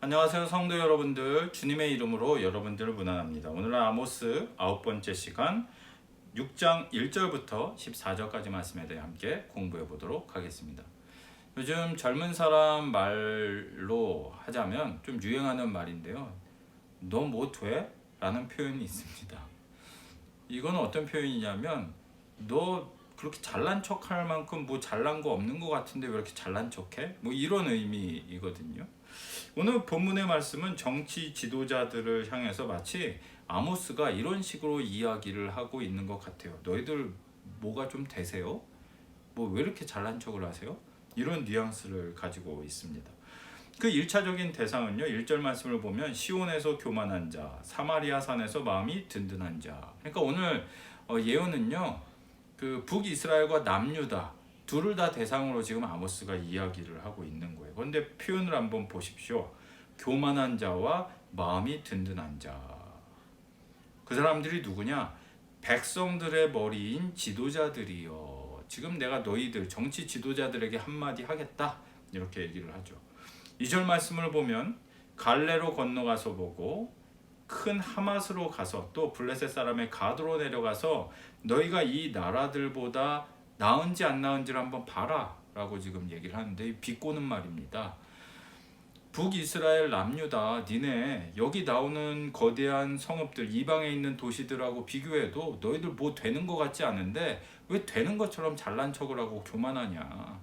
안녕하세요 성도 여러분들, 주님의 이름으로 여러분들을 문안합니다. 오늘은 아모스 9번째 시간 6장 1절부터 14절까지 말씀에 대해 함께 공부해 보도록 하겠습니다. 요즘 젊은 사람 말로 하자면 좀 유행하는 말인데요, 너 뭐 돼? 라는 표현이 있습니다. 이건 어떤 표현이냐면, 너 그렇게 잘난 척할 만큼 뭐 잘난 거 없는 거 같은데 왜 이렇게 잘난 척해? 뭐 이런 의미이거든요. 오늘 본문의 말씀은 정치 지도자들을 향해서 마치 아모스가 이런 식으로 이야기를 하고 있는 것 같아요. 너희들 뭐가 좀 되세요? 뭐 왜 이렇게 잘난 척을 하세요? 이런 뉘앙스를 가지고 있습니다. 그 1차적인 대상은요, 1절 말씀을 보면 시온에서 교만한 자, 사마리아 산에서 마음이 든든한 자. 그러니까 오늘 예언은요, 그 북이스라엘과 남유다 둘을 다 대상으로 지금 아모스가 이야기를 하고 있는 거예요. 그런데 표현을 한번 보십시오. 교만한 자와 마음이 든든한 자. 그 사람들이 누구냐? 백성들의 머리인 지도자들이요. 지금 내가 너희들 정치 지도자들에게 한마디 하겠다, 이렇게 얘기를 하죠. 2절 말씀을 보면 갈레로 건너가서 보고 큰 하맛으로 가서 또 블레셋 사람의 가드로 내려가서 너희가 이 나라들보다 나은지 안 나은지를 한번 봐라 라고 지금 얘기를 하는데, 비꼬는 말입니다. 북이스라엘 남유다, 니네 여기 나오는 거대한 성읍들, 이방에 있는 도시들하고 비교해도 너희들 뭐 되는 것 같지 않은데 왜 되는 것처럼 잘난 척을 하고 교만하냐?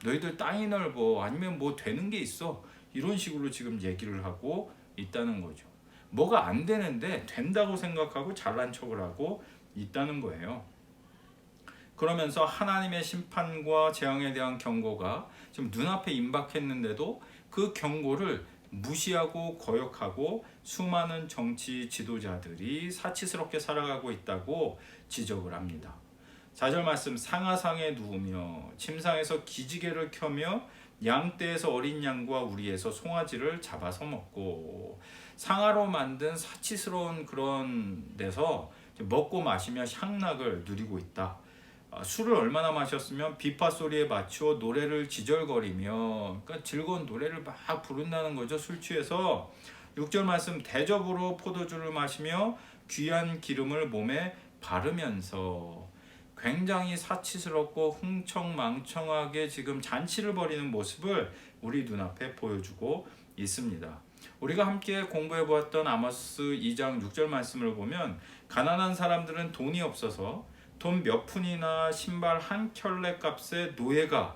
너희들 땅이 넓어, 아니면 뭐 되는 게 있어? 이런 식으로 지금 얘기를 하고 있다는 거죠. 뭐가 안 되는데 된다고 생각하고 잘난 척을 하고 있다는 거예요. 그러면서 하나님의 심판과 재앙에 대한 경고가 지금 눈앞에 임박했는데도 그 경고를 무시하고 거역하고 수많은 정치 지도자들이 사치스럽게 살아가고 있다고 지적을 합니다. 4절 말씀, 상하상에 누우며 침상에서 기지개를 켜며 양떼에서 어린 양과 우리에서 송아지를 잡아서 먹고, 상아로 만든 사치스러운 그런 데서 먹고 마시며 향락을 누리고 있다. 술을 얼마나 마셨으면 비파 소리에 맞추어 노래를 지절거리며, 그러니까 즐거운 노래를 막 부른다는 거죠. 술 취해서. 6절 말씀, 대접으로 포도주를 마시며 귀한 기름을 몸에 바르면서 굉장히 사치스럽고 흥청망청하게 지금 잔치를 벌이는 모습을 우리 눈앞에 보여주고 있습니다. 우리가 함께 공부해 보았던 아모스 2장 6절 말씀을 보면, 가난한 사람들은 돈이 없어서 돈 몇 푼이나 신발 한 켤레 값에 노예가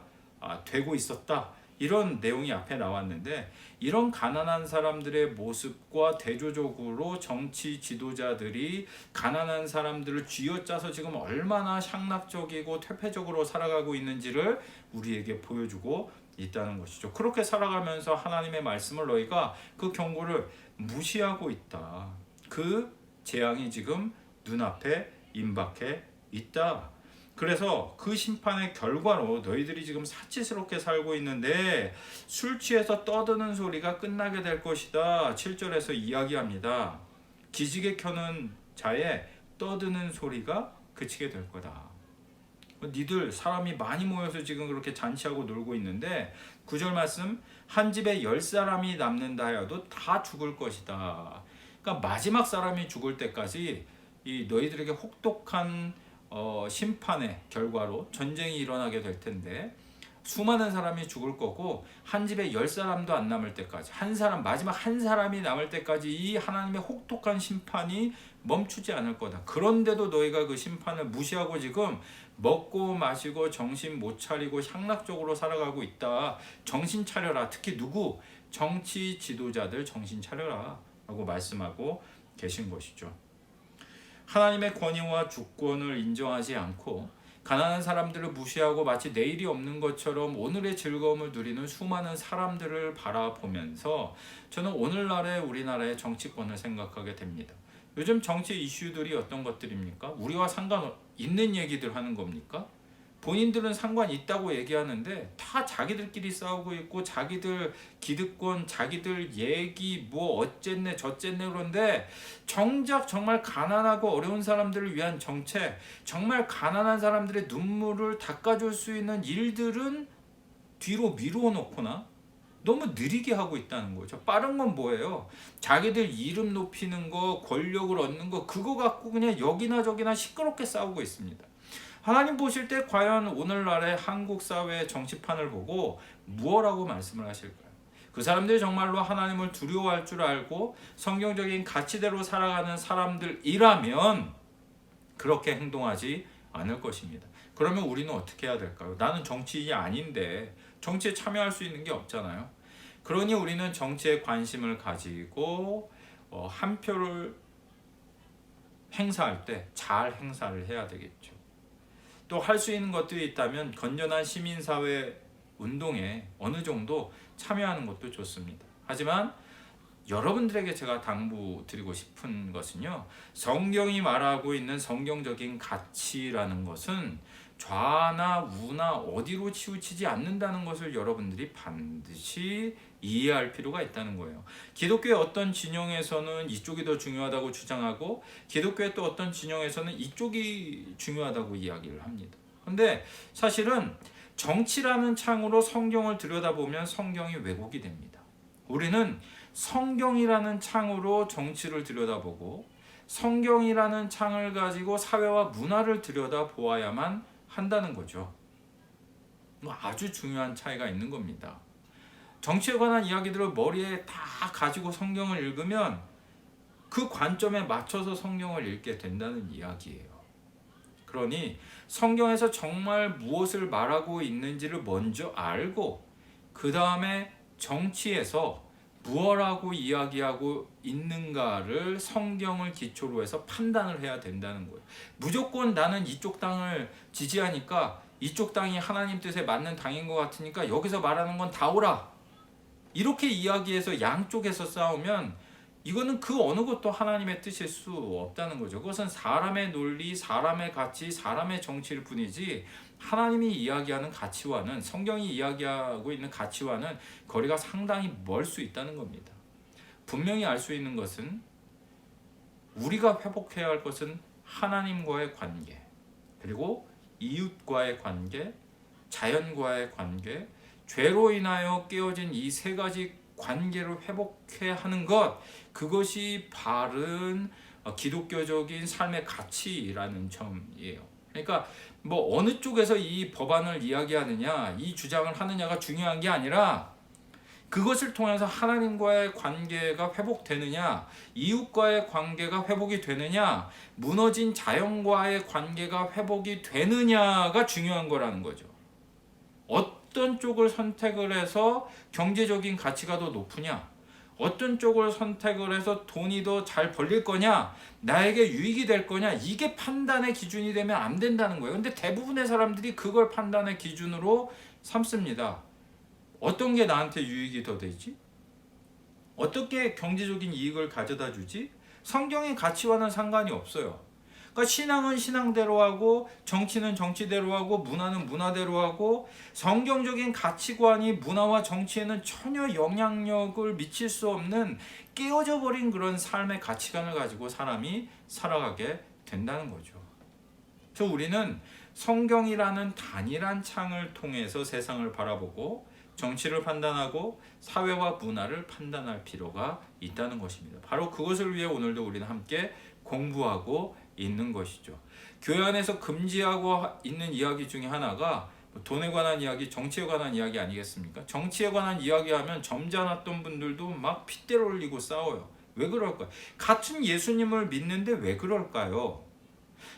되고 있었다, 이런 내용이 앞에 나왔는데, 이런 가난한 사람들의 모습과 대조적으로 정치 지도자들이 가난한 사람들을 쥐어짜서 지금 얼마나 향락적이고 퇴폐적으로 살아가고 있는지를 우리에게 보여주고 있다는 것이죠. 그렇게 살아가면서 하나님의 말씀을 너희가 그 경고를 무시하고 있다. 그 재앙이 지금 눈앞에 임박해 있다. 그래서 그 심판의 결과로 너희들이 지금 사치스럽게 살고 있는데 술 취해서 떠드는 소리가 끝나게 될 것이다. 7절에서 이야기합니다. 기지개 켜는 자의 떠드는 소리가 그치게 될 거다. 니들 사람이 많이 모여서 지금 그렇게 잔치하고 놀고 있는데, 9절 말씀, 한 집에 10사람이 남는다 하여도 다 죽을 것이다. 그러니까 마지막 사람이 죽을 때까지 이 너희들에게 혹독한 심판의 결과로 전쟁이 일어나게 될 텐데, 수많은 사람이 죽을 거고 한 집에 10사람도 안 남을 때까지, 한 사람, 마지막 한 사람이 남을 때까지 이 하나님의 혹독한 심판이 멈추지 않을 거다. 그런데도 너희가 그 심판을 무시하고 지금 먹고 마시고 정신 못 차리고 향락적으로 살아가고 있다. 정신 차려라. 특히 누구? 정치 지도자들 정신 차려라 라고 말씀하고 계신 것이죠. 하나님의 권위와 주권을 인정하지 않고 가난한 사람들을 무시하고 마치 내일이 없는 것처럼 오늘의 즐거움을 누리는 수많은 사람들을 바라보면서 저는 오늘날의 우리나라의 정치권을 생각하게 됩니다. 요즘 정치 이슈들이 어떤 것들입니까? 우리와 상관있는 얘기들 하는 겁니까? 본인들은 상관 있다고 얘기하는데 다 자기들끼리 싸우고 있고, 자기들 기득권, 자기들 얘기 뭐 어쨌네 저쨌네, 그런데 정작 정말 가난하고 어려운 사람들을 위한 정책, 정말 가난한 사람들의 눈물을 닦아줄 수 있는 일들은 뒤로 미루어 놓거나 너무 느리게 하고 있다는 거죠. 빠른 건 뭐예요? 자기들 이름 높이는 거, 권력을 얻는 거, 그거 갖고 그냥 여기나 저기나 시끄럽게 싸우고 있습니다. 하나님 보실 때 과연 오늘날의 한국 사회의 정치판을 보고 무엇라고 말씀을 하실까요? 그 사람들이 정말로 하나님을 두려워할 줄 알고 성경적인 가치대로 살아가는 사람들이라면 그렇게 행동하지 않을 것입니다. 그러면 우리는 어떻게 해야 될까요? 나는 정치인이 아닌데 정치에 참여할 수 있는 게 없잖아요. 그러니 우리는 정치에 관심을 가지고 한 표를 행사할 때 잘 행사를 해야 되겠죠. 또 할 수 있는 것들이 있다면 건전한 시민사회 운동에 어느 정도 참여하는 것도 좋습니다. 하지만 여러분들에게 제가 당부드리고 싶은 것은요, 성경이 말하고 있는 성경적인 가치라는 것은 좌나 우나 어디로 치우치지 않는다는 것을 여러분들이 반드시 이해할 필요가 있다는 거예요. 기독교의 어떤 진영에서는 이쪽이 더 중요하다고 주장하고 기독교의 또 어떤 진영에서는 이쪽이 중요하다고 이야기를 합니다. 근데 사실은 정치라는 창으로 성경을 들여다보면 성경이 왜곡이 됩니다. 우리는 성경이라는 창으로 정치를 들여다보고 성경이라는 창을 가지고 사회와 문화를 들여다보아야만 한다는 거죠. 아주 중요한 차이가 있는 겁니다. 정치에 관한 이야기들을 머리에 다 가지고 성경을 읽으면 그 관점에 맞춰서 성경을 읽게 된다는 이야기예요. 그러니 성경에서 정말 무엇을 말하고 있는지를 먼저 알고 그 다음에 정치에서 무엇라고 이야기하고 있는가를 성경을 기초로 해서 판단을 해야 된다는 거예요. 무조건 나는 이쪽 당을 지지하니까 이쪽 당이 하나님 뜻에 맞는 당인 것 같으니까 여기서 말하는 건 다 옳아. 이렇게 이야기해서 양쪽에서 싸우면 이거는 그 어느 것도 하나님의 뜻일 수 없다는 거죠. 그것은 사람의 논리, 사람의 가치, 사람의 정치일 뿐이지 하나님이 이야기하는 가치와는, 성경이 이야기하고 있는 가치와는 거리가 상당히 멀 수 있다는 겁니다. 분명히 알 수 있는 것은 우리가 회복해야 할 것은 하나님과의 관계, 그리고 이웃과의 관계, 자연과의 관계, 죄로 인하여 깨어진 이 세 가지 관계를 회복해야 하는 것, 그것이 바른 기독교적인 삶의 가치라는 점이에요. 그러니까 뭐 어느 쪽에서 이 법안을 이야기하느냐, 이 주장을 하느냐가 중요한 게 아니라 그것을 통해서 하나님과의 관계가 회복되느냐, 이웃과의 관계가 회복이 되느냐, 무너진 자연과의 관계가 회복이 되느냐가 중요한 거라는 거죠. 어떤 쪽을 선택을 해서 경제적인 가치가 더 높으냐, 어떤 쪽을 선택을 해서 돈이 더 잘 벌릴 거냐, 나에게 유익이 될 거냐, 이게 판단의 기준이 되면 안 된다는 거예요. 근데 대부분의 사람들이 그걸 판단의 기준으로 삼습니다. 어떤 게 나한테 유익이 더 되지? 어떻게 경제적인 이익을 가져다 주지? 성경의 가치와는 상관이 없어요. 그러니까 신앙은 신앙대로 하고 정치는 정치대로 하고 문화는 문화대로 하고 성경적인 가치관이 문화와 정치에는 전혀 영향력을 미칠 수 없는 깨어져 버린 그런 삶의 가치관을 가지고 사람이 살아가게 된다는 거죠. 그래서 우리는 성경이라는 단일한 창을 통해서 세상을 바라보고 정치를 판단하고 사회와 문화를 판단할 필요가 있다는 것입니다. 바로 그것을 위해 오늘도 우리는 함께 공부하고 있는 것이죠. 교회 안에서 금지하고 있는 이야기 중에 하나가 돈에 관한 이야기, 정치에 관한 이야기 아니겠습니까? 정치에 관한 이야기하면 점잖았던 분들도 막 핏대를 올리고 싸워요. 왜 그럴까요? 같은 예수님을 믿는데 왜 그럴까요?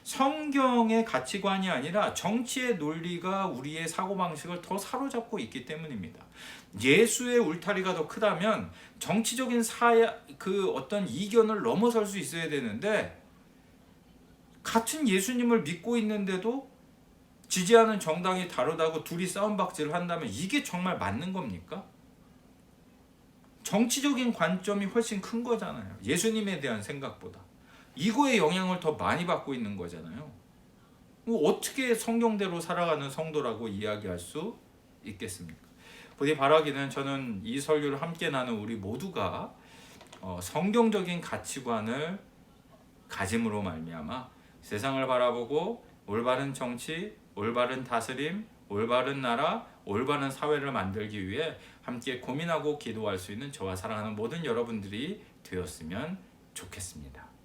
성경의 가치관이 아니라 정치의 논리가 우리의 사고방식을 더 사로잡고 있기 때문입니다. 예수의 울타리가 더 크다면 정치적인 그 어떤 이견을 넘어설 수 있어야 되는데, 같은 예수님을 믿고 있는데도 지지하는 정당이 다르다고 둘이 싸움박질을 한다면 이게 정말 맞는 겁니까? 정치적인 관점이 훨씬 큰 거잖아요. 예수님에 대한 생각보다. 이거에 영향을 더 많이 받고 있는 거잖아요. 어떻게 성경대로 살아가는 성도라고 이야기할 수 있겠습니까? 부디 바라기는 저는 이 설교를 함께 나눈 우리 모두가 성경적인 가치관을 가짐으로 말미암아 세상을 바라보고 올바른 정치, 올바른 다스림, 올바른 나라, 올바른 사회를 만들기 위해 함께 고민하고 기도할 수 있는 저와 사랑하는 모든 여러분들이 되었으면 좋겠습니다.